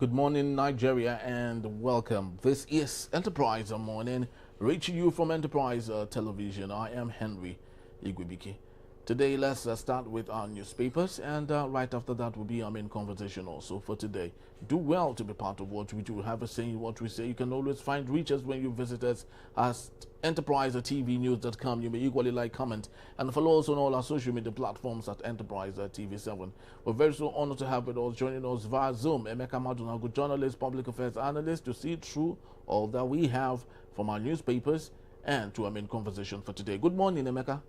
Good morning, Nigeria, and welcome. This is Enterprise Morning, reaching you from Enterprise Television. I am Henry Igwebiki. Today, let's start with our newspapers, and right after that will be our main conversation also for today. Do well to be part of what we do. Have a say in what we say. You can always reach us when you visit us at enterprisetvnews.com. You may equally like, comment, and follow us on all our social media platforms at Enterprise TV7. We're very so honored to have with us joining us via Zoom, Emeka Madunagu, journalist, public affairs analyst, to see through all that we have from our newspapers and to our main conversation for today. Good morning, Emeka,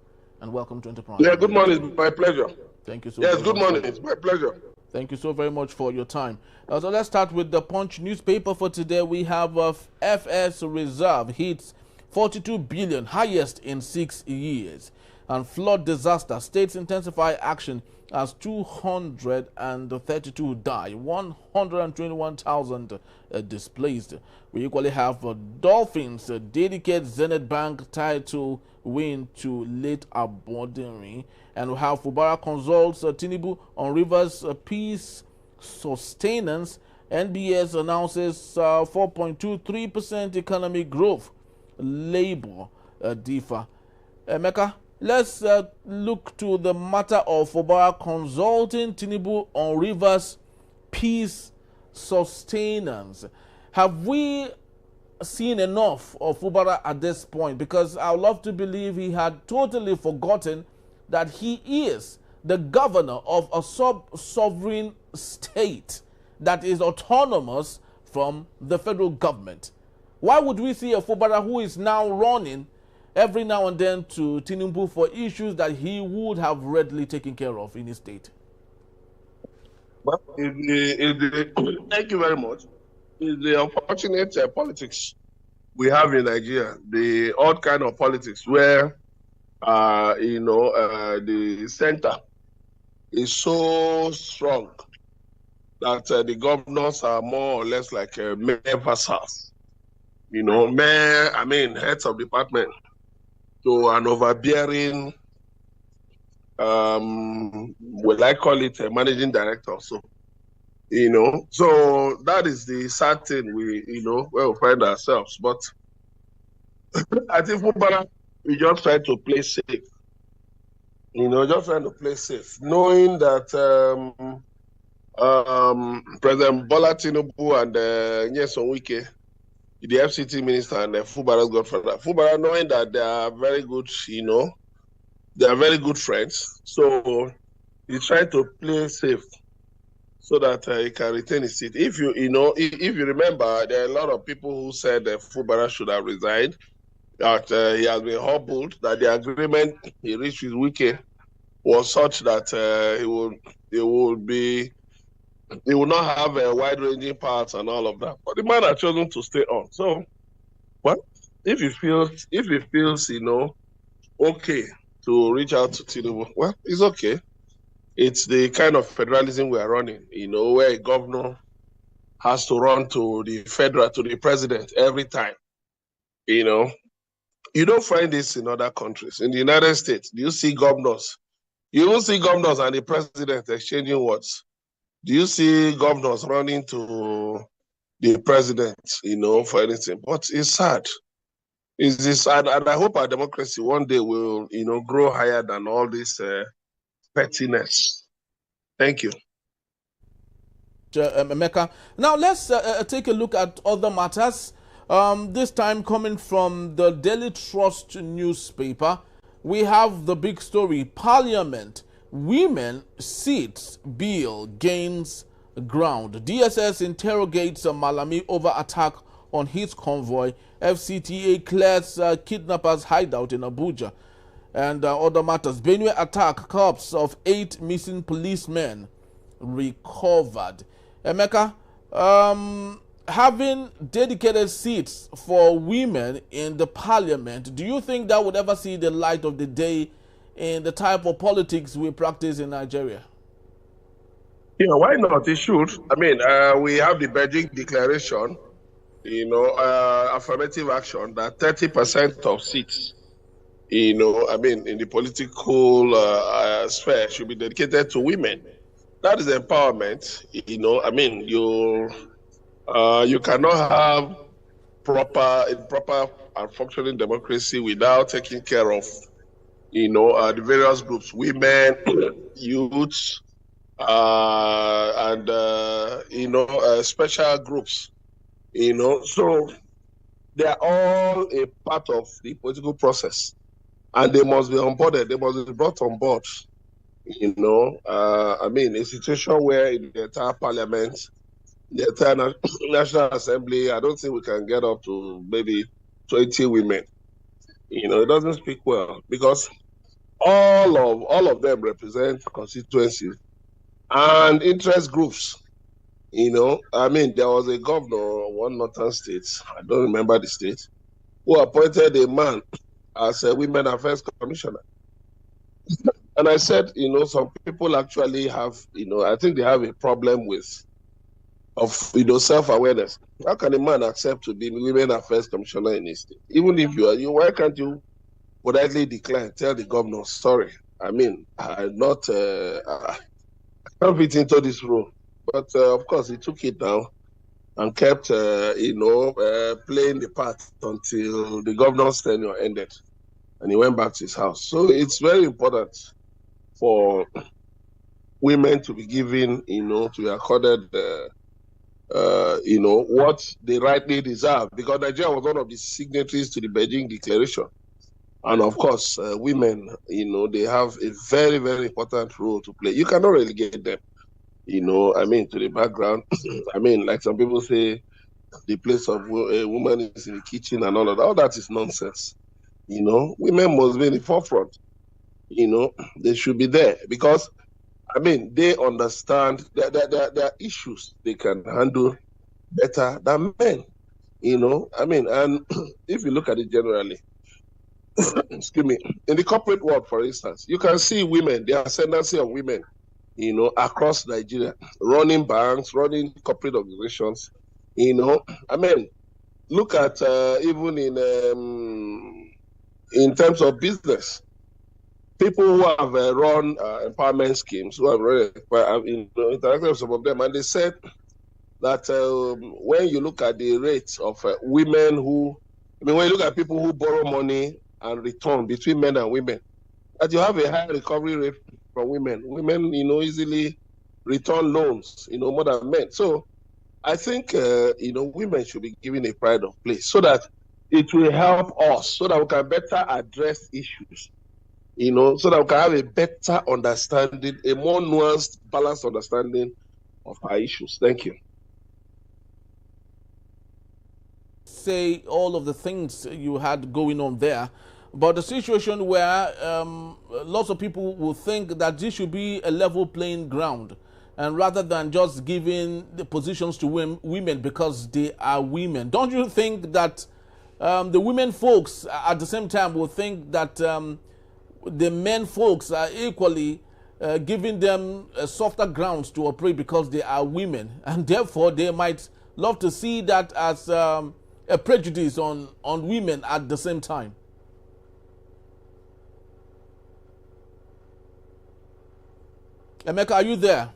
and welcome to Enterprise. Yeah, good morning. It's my pleasure. Thank you so yes, very good much. morning. It's my pleasure. Thank you so very much for your time. So let's start with the Punch newspaper for today. We have FS Reserve hits 42 billion, highest in 6 years. And flood disaster, states intensify action as 232 die, 121,000 displaced. We equally have Dolphins dedicate Zenith Bank title win to late Abodiri. And we have Fubara consults Tinubu on Rivers peace sustenance. NBS announces 4.23% economic growth. Labor differ. Emeka, let's look to the matter of Fubara consulting Tinubu on Rivers peace sustenance. Have we seen enough of Fubara at this point? Because I would love to believe he had totally forgotten that he is the governor of a sovereign state that is autonomous from the federal government. Why would we see a Fubara who is now running every now and then to Tinubu for issues that he would have readily taken care of in his state? Well, thank you very much. It's the unfortunate politics we have in Nigeria, the odd kind of politics where the center is so strong that the governors are more or less like mayor vassals. Heads of department to an overbearing, will I call it a managing director? So that is the sad thing where we find ourselves. But I think Fubara, we just try to play safe. Just trying to play safe, knowing that President Bola Tinubu and Nyesom Wike, the FCT minister, and Fubara's godfather, Fubara, knowing that they are very good, they are very good friends. So he tried to play safe so that he can retain his seat. If you remember, there are a lot of people who said that Fubara should have resigned, that he has been humbled, that the agreement he reached with Wike was such that he will not have a wide-ranging parts and all of that. But the man has chosen to stay on. So, if he feels, okay to reach out to Tinubu, well, it's okay. It's the kind of federalism we are running, where a governor has to run to the president every time. You don't find this in other countries. In the United States, do you see governors? You don't see governors and the president exchanging words. Do you see governors running to the president, for anything? But it's sad. It's sad, and I hope our democracy one day will, grow higher than all this pettiness. Thank you. Emeka. Now let's take a look at other matters. This time coming from the Daily Trust newspaper, we have the big story: Parliament, women seats bill gains ground. DSS interrogates Malami over attack on his convoy. FCTA clears kidnappers hideout in Abuja. And other matters: Benue attack, corpse of 8 missing policemen recovered. Emeka, having dedicated seats for women in the parliament, do you think that would ever see the light of the day in the type of politics we practice in Nigeria? Yeah, why not? It should. We have the Beijing Declaration, affirmative action, that 30% of seats, in the political sphere should be dedicated to women. That is empowerment. You cannot have proper and functioning democracy without taking care of, the various groups, women, youths, and special groups. So they are all a part of the political process, and they must be onboarded. They must be brought on board. A situation where in the entire parliament, the entire National Assembly, I don't think we can get up to maybe 20 women. It doesn't speak well, because all of them represent constituencies and interest groups. There was a governor of one northern state, I don't remember the state, who appointed a man as a women affairs commissioner. And I said, some people actually have, I think they have a problem self-awareness. How can a man accept to be women affairs commissioner in his state? Even if why can't you politely decline, tell the governor, sorry, I'm not, I can't fit into this role. But of course, he took it down and kept, playing the part until the governor's tenure ended, and he went back to his house. So it's very important for women to be given, to be accorded, what they rightly deserve, because Nigeria was one of the signatories to the Beijing Declaration. And of course, women, they have a very, very important role to play. You cannot relegate them, to the background. Like some people say, the place of a woman is in the kitchen and all of that. All that is nonsense. Women must be in the forefront. They should be there, because, they understand that there are issues they can handle better than men. And if you look at it generally, excuse me, in the corporate world, for instance, you can see women, the ascendancy of women, across Nigeria, running banks, running corporate organizations. Look at even in terms of business, people who have run empowerment schemes, who have interacted with some of them, and they said that when you look at the rates of women when you look at people who borrow money and return between men and women, that you have a high recovery rate from women. Women, easily return loans, more than men. So I think, women should be given a pride of place, so that it will help us, so that we can better address issues, so that we can have a better understanding, a more nuanced, balanced understanding of our issues. Thank you. Say all of the things you had going on there, but the situation where lots of people will think that this should be a level playing ground, and rather than just giving the positions to women because they are women. Don't you think that the women folks at the same time will think that the men folks are equally giving them softer grounds to operate because they are women, and therefore they might love to see that as a prejudice on women at the same time? Emeka, are you there?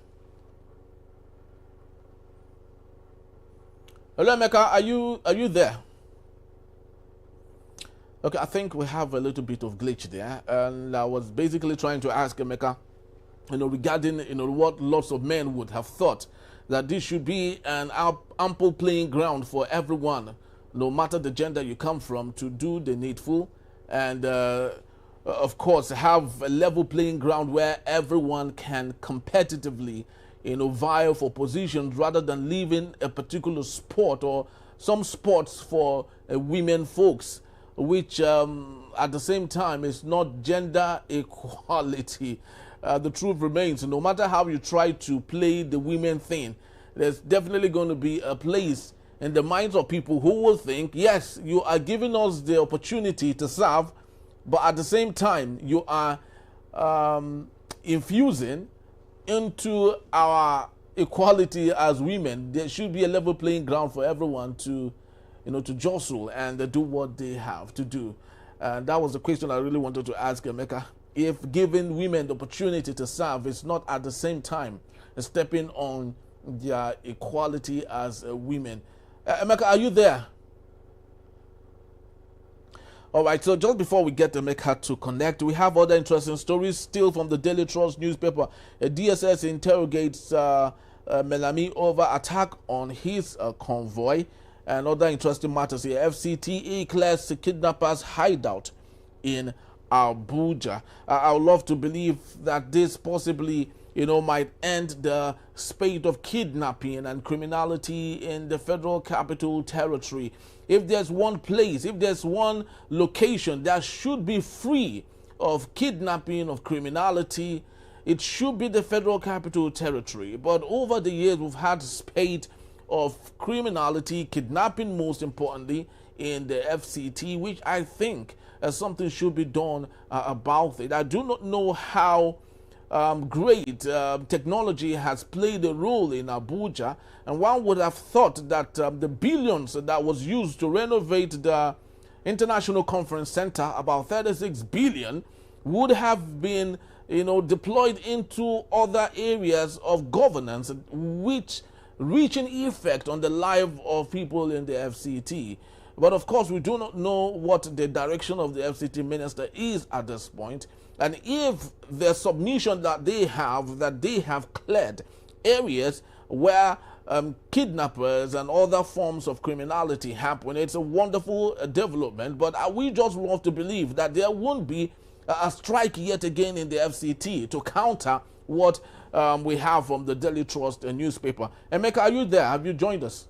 Hello, Emeka, are you there? Okay, I think we have a little bit of glitch there, and I was basically trying to ask Emeka, regarding what lots of men would have thought, that this should be an ample playing ground for everyone, no matter the gender you come from, to do the needful, and of course have a level playing ground where everyone can competitively vie for positions, rather than leaving a particular sport or some sports for women folks, which at the same time is not gender equality. The truth remains, no matter how you try to play the women thing, there's definitely going to be a place in the minds of people who will think, yes, you are giving us the opportunity to serve, but at the same time you are infusing into our equality as women. There should be a level playing ground for everyone to to jostle and do what they have to do. And that was the question I really wanted to ask Emeka. If giving women the opportunity to serve is not at the same time stepping on their equality as women. Emeka, are you there? All right, so just before we get Emeka to connect, we have other interesting stories still from the Daily Trust newspaper. DSS interrogates Melami over attack on his convoy, and other interesting matters here. FCT clears kidnappers hideout in Abuja. I would love to believe that this possibly, might end the spate of kidnapping and criminality in the Federal Capital Territory. If there's one place, if there's one location that should be free of kidnapping, of criminality, it should be the Federal Capital Territory. But over the years, we've had a spate of criminality, kidnapping most importantly, in the FCT, which I think something should be done about it. I do not know how great technology has played a role in Abuja, and one would have thought that the billions that was used to renovate the International Conference Center, about 36 billion, would have been deployed into other areas of governance, which reach an effect on the life of people in the FCT. But of course, we do not know what the direction of the FCT minister is at this point. And if the submission that they have cleared areas where kidnappers and other forms of criminality happen, it's a wonderful development. But we just want to believe that there won't be a strike yet again in the FCT to counter what we have from the Daily Trust newspaper. Emeka, are you there? Have you joined us?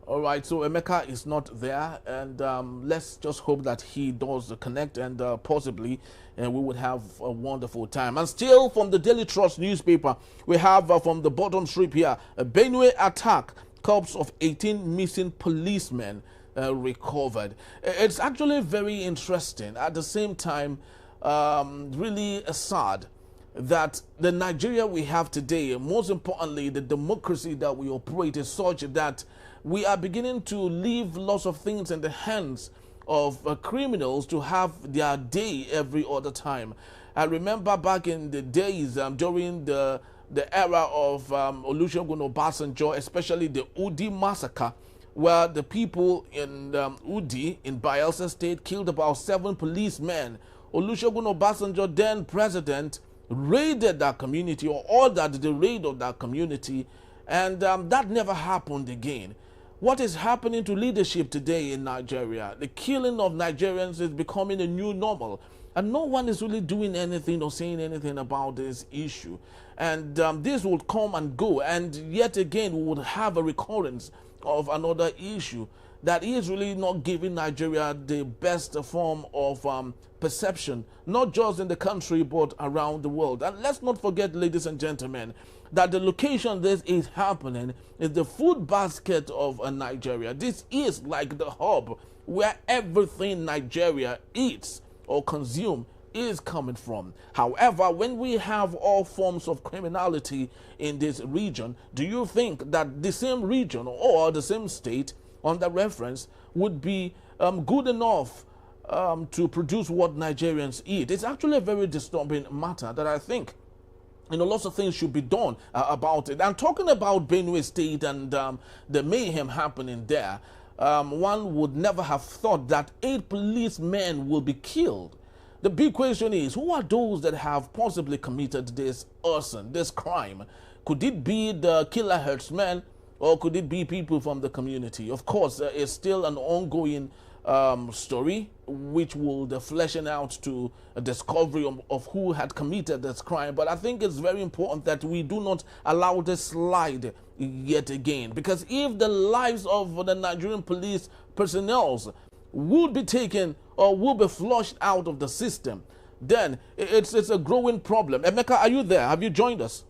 All right, so Emeka is not there, and let's just hope that he does connect, and possibly we would have a wonderful time. And still from the Daily Trust newspaper, we have from the bottom strip here, a Benue attack, corpse of 18 missing policemen recovered. It's actually very interesting. At the same time, really sad that the Nigeria we have today, most importantly, the democracy that we operate, is such that we are beginning to leave lots of things in the hands of criminals to have their day every other time. I remember back in the days during the era of Olusegun Obasanjo, especially the Udi massacre, where the people in Udi in Bayelsa State killed about 7 policemen. Olusegun Obasanjo, then president, raided that community, or ordered the raid of that community, and that never happened again. What is happening to leadership today in Nigeria? The killing of Nigerians is becoming a new normal, and no one is really doing anything or saying anything about this issue. And this will come and go, and yet again we would have a recurrence of another issue that is really not giving Nigeria the best form of perception, not just in the country but around the world. And let's not forget, ladies and gentlemen, that the location this is happening is the food basket of Nigeria. This is like the hub where everything Nigeria eats or consumes is coming from. However, when we have all forms of criminality in this region, do you think that the same region or the same state under reference would be good enough to produce what Nigerians eat? It's actually a very disturbing matter that I think lots of things should be done about it. And talking about Benue State and the mayhem happening there, one would never have thought that 8 policemen will be killed. The big question is, who are those that have possibly committed this arson, this crime? Could it be the killer herdsmen, or could it be people from the community? Of course, it's still an ongoing story, which will fleshing out to a discovery of who had committed this crime. But I think it's very important that we do not allow this slide yet again, because if the lives of the Nigerian police personnel would be taken or will be flushed out of the system, then it's a growing problem. Emeka, are you there? Have you joined us?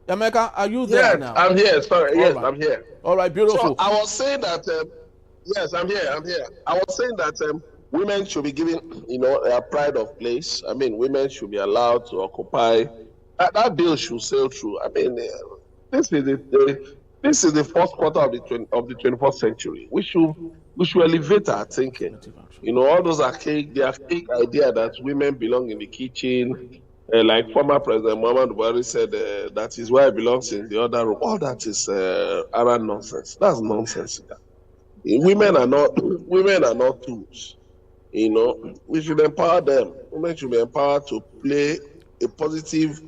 Emeka, are you there now? I'm here. Sorry. Yes, right. I'm here. All right, beautiful. So I was saying that, yes, I'm here. I was saying that women should be given, a pride of place. I mean, women should be allowed to occupy. That bill should sail through. I mean, this is the first quarter of the 21st century. We should elevate our thinking. All those archaic idea that women belong in the kitchen, Like former President Muhammad Buhari said, that is where it belongs in the other room. All that is Arab nonsense. That's nonsense. Women are not tools. We should empower them. Women should be empowered to play a positive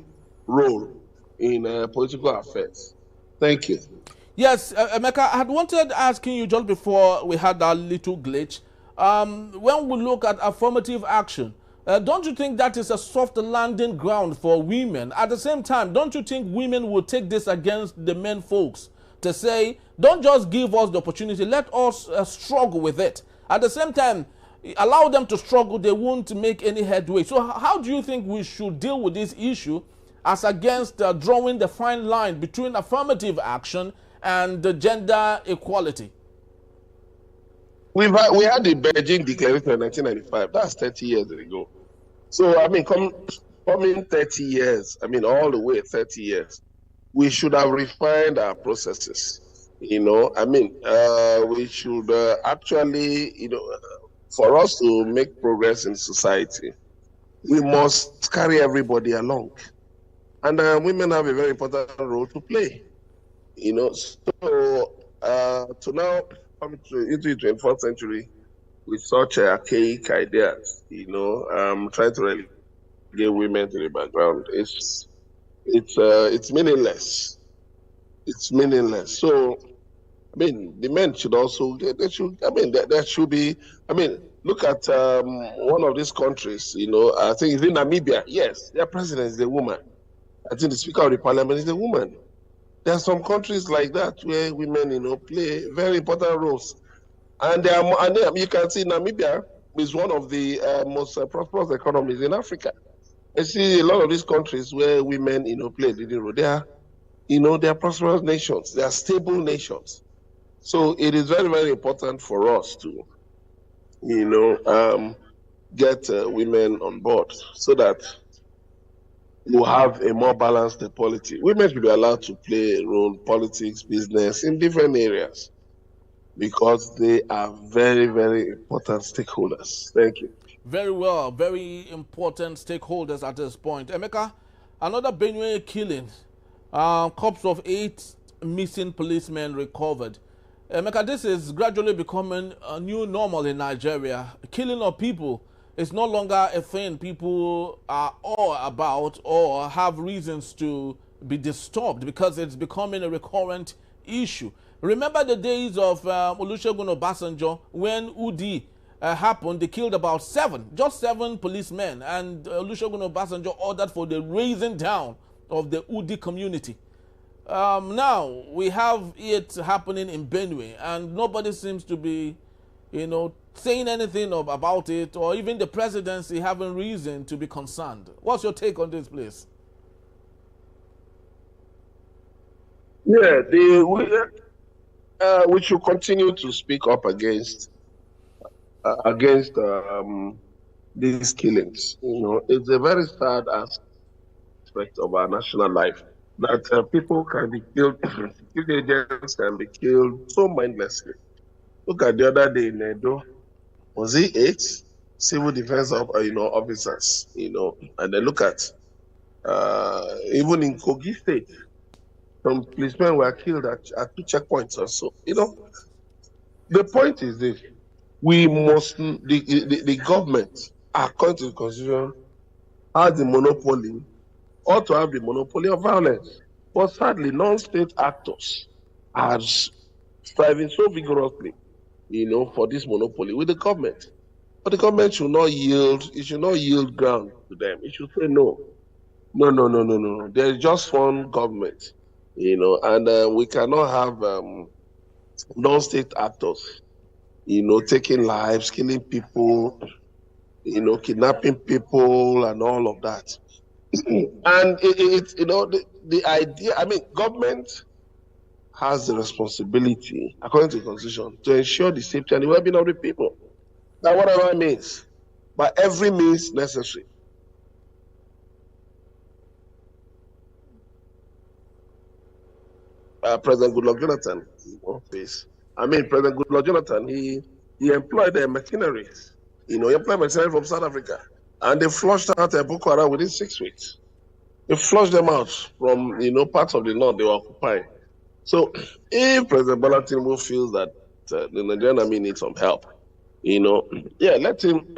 role in political affairs. Thank you. Yes, Emeka, I had wanted asking you just before we had that little glitch. When we look at affirmative action, don't you think that is a soft landing ground for women? At the same time, don't you think women will take this against the men folks to say, don't just give us the opportunity, let us struggle with it. At the same time, allow them to struggle, they won't make any headway. So how do you think we should deal with this issue as against drawing the fine line between affirmative action and the gender equality? We had the Beijing Declaration in 1995. That's 30 years ago. So, I mean, coming 30 years, I mean, all the way 30 years, we should have refined our processes. I mean, we should actually, for us to make progress in society, we must carry everybody along. And women have a very important role to play. So to now come into the 21st century with such archaic ideas, trying to relegate women to the background, it's meaningless. It's meaningless. So, I mean, the men should also, there should be, look at one of these countries, I think it's in Namibia. Yes, their president is a woman. I think the Speaker of the Parliament is a woman. There are some countries like that where women, play very important roles. And you can see Namibia is one of the most prosperous economies in Africa. You see a lot of these countries where women, play a leading role. They are prosperous nations. They are stable nations. So it is very, very important for us to, get women on board so that you have a more balanced polity. Women should be allowed to play a role in politics, business, in different areas, because they are very, very important stakeholders. Thank you. Very well, very important stakeholders at this point. Emeka, another Benue killing. Corpse of 8 missing policemen recovered. Emeka, this is gradually becoming a new normal in Nigeria. Killing of people is no longer a thing people are all about or have reasons to be disturbed, because it's becoming a recurrent issue. Remember the days of Olusegun Obasanjo when UD happened? They killed about 7 policemen, and Olusegun Obasanjo ordered for the raising down of the UD community. Now we have it happening in Benue, and nobody seems to be, saying anything about it, or even the presidency having reason to be concerned. What's your take on this, please? Yeah, we should continue to speak up against these killings. It's a very sad aspect of our national life that people can be killed, security agents can be killed so mindlessly. Look at the other day in Edo, was it 8 civil defense officers, and then look at even in Kogi State, some policemen were killed at 2 checkpoints or so. The point is this: we must, the government, according to the Constitution, has the monopoly, or to have the monopoly of violence. But sadly, non-state actors are striving so vigorously, for this monopoly with the government. But the government should not yield. It should not yield ground to them. It should say no. No. There is just one government, and we cannot have non-state actors, taking lives, killing people, kidnapping people, and all of that. And it's the idea. Government has the responsibility, according to the Constitution, to ensure the safety and the well-being of the people. Now, whatever it means, by every means necessary. President Goodluck Jonathan, President Goodluck Jonathan, he employed mercenaries. He employed mercenaries from South Africa. and they flushed out Boko Haram within 6 weeks. They flushed them out from parts of the north they were occupying. So if President Bola Tinubu feels that the Nigerian army needs some help, yeah, let him.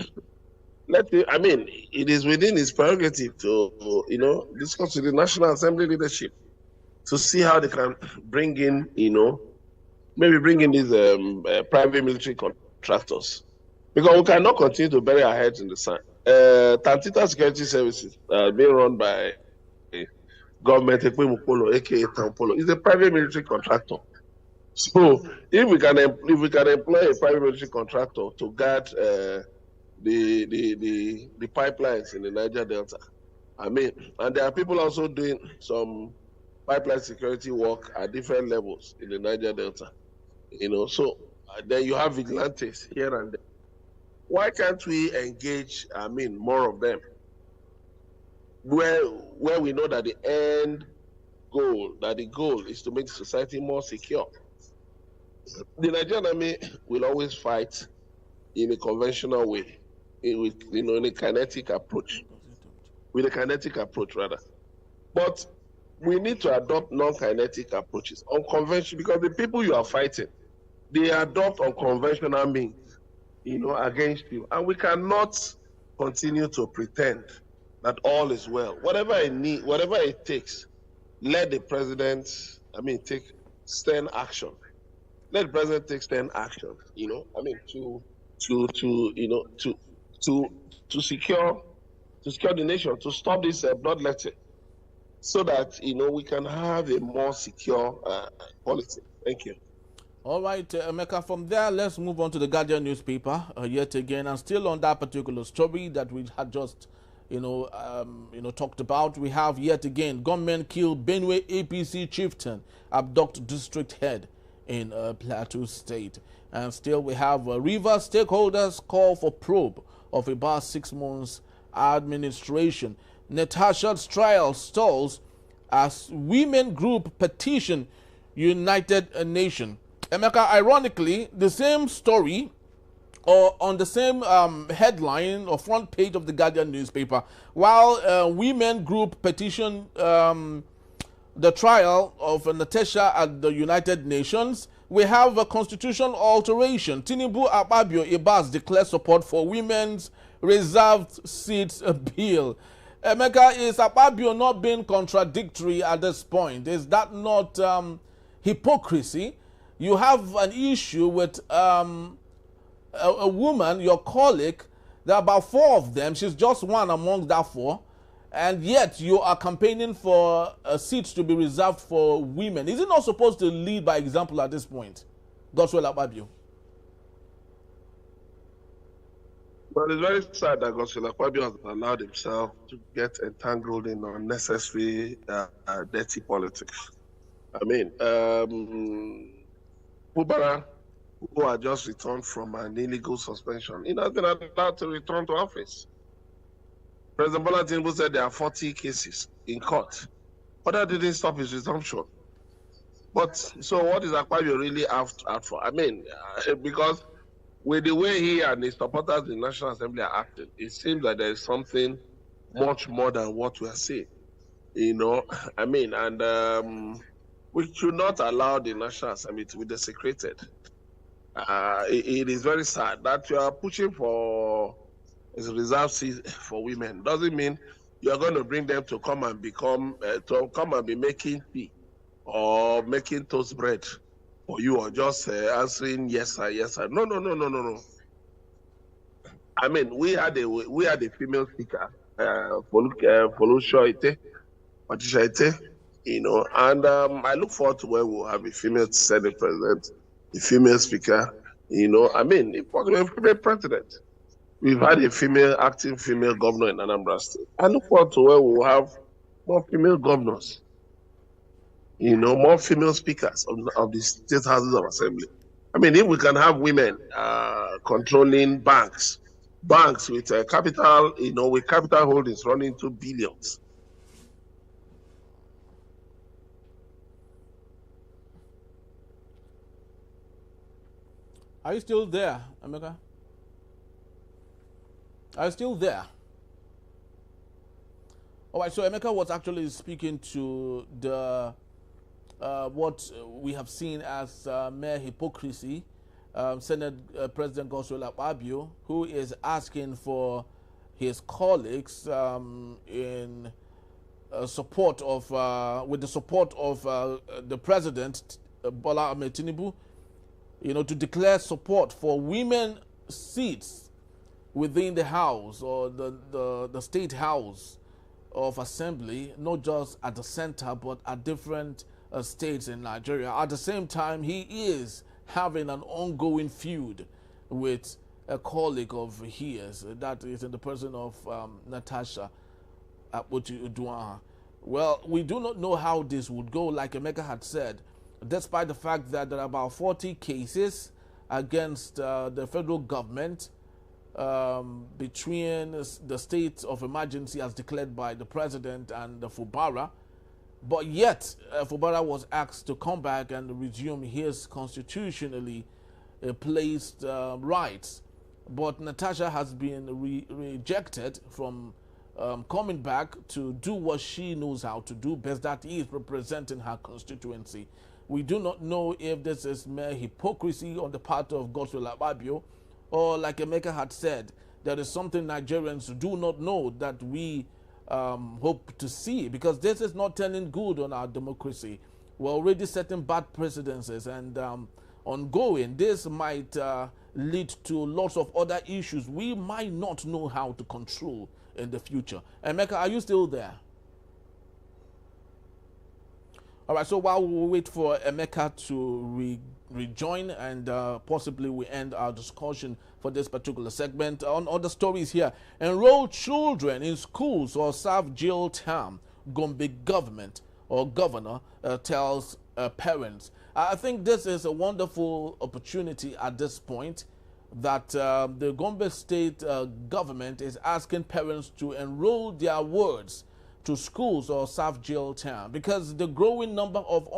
I mean, it is within his prerogative to discuss with the National Assembly leadership to see how they can bring in, maybe bring in these private military contractors, because we cannot continue to bury our heads in the sand. Tantita Security Services, being run by government, Ekpemukolo, aka Tampolo, is a private military contractor. So if we can employ a private military contractor to guard the pipelines in the Niger Delta, I mean, and there are people also doing some pipeline security work at different levels in the Niger Delta. So then you have vigilantes here and there. Why can't we engage, more of them? Where we know that the goal is to make society more secure. The Nigerian army will always fight in a conventional way, in a kinetic approach, rather. But we need to adopt non-kinetic approaches, unconventional, because the people you are fighting, they adopt unconventional means, against you. And we cannot continue to pretend that all is well. Whatever it takes, let the president, take stern action. Let the president take stern action, to secure the nation, to stop this bloodletting, so that we can have a more secure policy. Thank you. All right, Emeka, from there, let's move on to the Guardian newspaper yet again. And still on that particular story that we had just, talked about, we have yet again, gunmen kill Benue APC chieftain, abduct district head in Plateau State. And still we have Rivers stakeholders call for probe of about 6 months administration. Natasha's trial stalls as women group petition United Nations. Emeka, ironically, the same story or on the same headline or front page of the Guardian newspaper, while women group petition the trial of Natasha at the United Nations, we have a constitutional alteration. Tinubu Akpabio Ibas declares support for women's reserved seats bill. Emeka, is Akpabio not being contradictory at this point? Is that not hypocrisy? You have an issue with a woman, your colleague. There are about 4 of them. She's just one among that 4. And yet you are campaigning for seats to be reserved for women. Is it not supposed to lead by example at this point? Godswill Akpabio. Well, it's very sad that Godswill Akpabio has allowed himself to get entangled in unnecessary dirty politics. Ubara, who had just returned from an illegal suspension, he has been allowed to return to office. President Bola Tinubu said there are 40 cases in court, but that didn't stop his resumption. But so what is Akpabio really out for? Because with the way he and his supporters in the National Assembly are acting, it seems that there is something much more than what we are seeing. We should not allow the National Assembly to be desecrated. It is very sad that you are pushing for a reserved seat for women. Doesn't mean you are going to bring them to come and be making tea or making toast bread for you, or just answering yes sir, yes sir. No. We had a female speaker, Patricia Ite, and I look forward to when we'll have a female Senate president, a female speaker, it was a female president. We've had a acting female governor in Anambra State. I look forward to when we'll have more female governors, more female speakers of the state houses of assembly. If we can have women controlling banks with capital, with capital holdings running to billions. Are you still there, Emeka? Are you still there? All right, so Emeka was actually speaking to the what we have seen as mere hypocrisy. Senate President Godswill Akpabio, who is asking for his colleagues in support of, with the support of the president Bola Ahmed Tinubu, to declare support for women seats within the house or the state house of assembly, not just at the center but at different states in Nigeria. At the same time, he is having an ongoing feud with a colleague of his, that is in the person of Natasha Akpoti-Uduaghan. Well, we do not know how this would go, like Emeka had said, despite the fact that there are about 40 cases against the federal government between the state of emergency as declared by the president and the Fubara. But yet, Fubara was asked to come back and resume his constitutionally placed rights. But Natasha has been rejected from coming back to do what she knows how to do best, that is representing her constituency. We do not know if this is mere hypocrisy on the part of Godswill Akpabio, or like Emeka had said, there is something Nigerians do not know that we hope to see, because this is not turning good on our democracy. We're already setting bad precedences, and ongoing, this might lead to lots of other issues we might not know how to control in the future. Emeka, are you still there? All right, so while we wait for Emeka to rejoin and possibly we end our discussion for this particular segment, on other stories here, enroll children in schools or serve jail term, Gombe government or governor tells parents. I think this is a wonderful opportunity at this point that the Gombe state government is asking parents to enroll their wards to schools or serve jail term, because the growing number of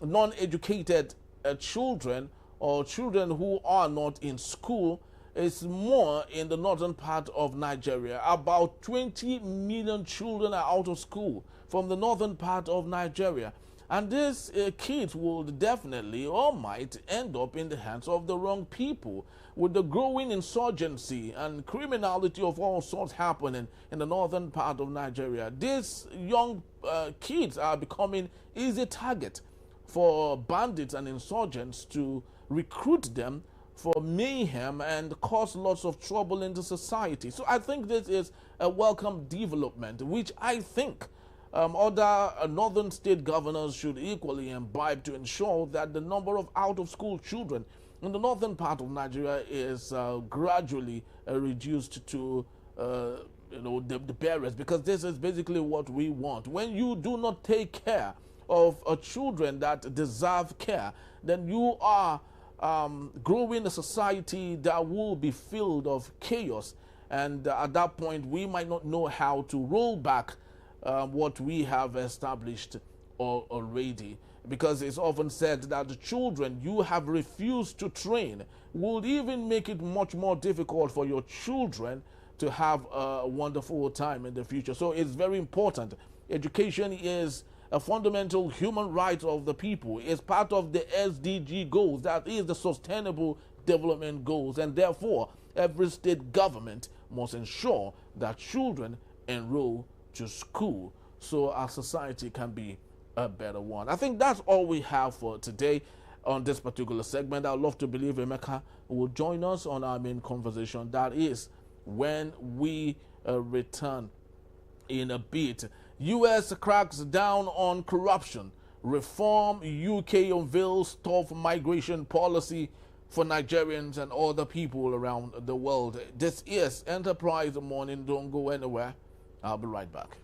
non-educated children or children who are not in school is more in the northern part of Nigeria. About 20 million children are out of school from the northern part of Nigeria. And these kids will definitely or might end up in the hands of the wrong people. With the growing insurgency and criminality of all sorts happening in the northern part of Nigeria, these young kids are becoming easy target for bandits and insurgents to recruit them for mayhem and cause lots of trouble in the society. So I think this is a welcome development, which I think other northern state governors should equally imbibe to ensure that the number of out-of-school children in the northern part of Nigeria is gradually reduced to the barest, because this is basically what we want. When you do not take care of children that deserve care, then you are growing a society that will be filled of chaos, and at that point we might not know how to roll back what we have established already, because it's often said that the children you have refused to train will even make it much more difficult for your children to have a wonderful time in the future. So it's very important. Education is a fundamental human right of the people. It's part of the SDG goals, that is the Sustainable Development Goals, and therefore every state government must ensure that children enroll to school so our society can be a better one. I think that's all we have for today on this particular segment. I'd love to believe Emeka will join us on our main conversation. That is when we return in a bit. U.S. cracks down on corruption. Reform. UK unveils tough migration policy for Nigerians and other people around the world. This is Enterprise Morning. Don't go anywhere. I'll be right back.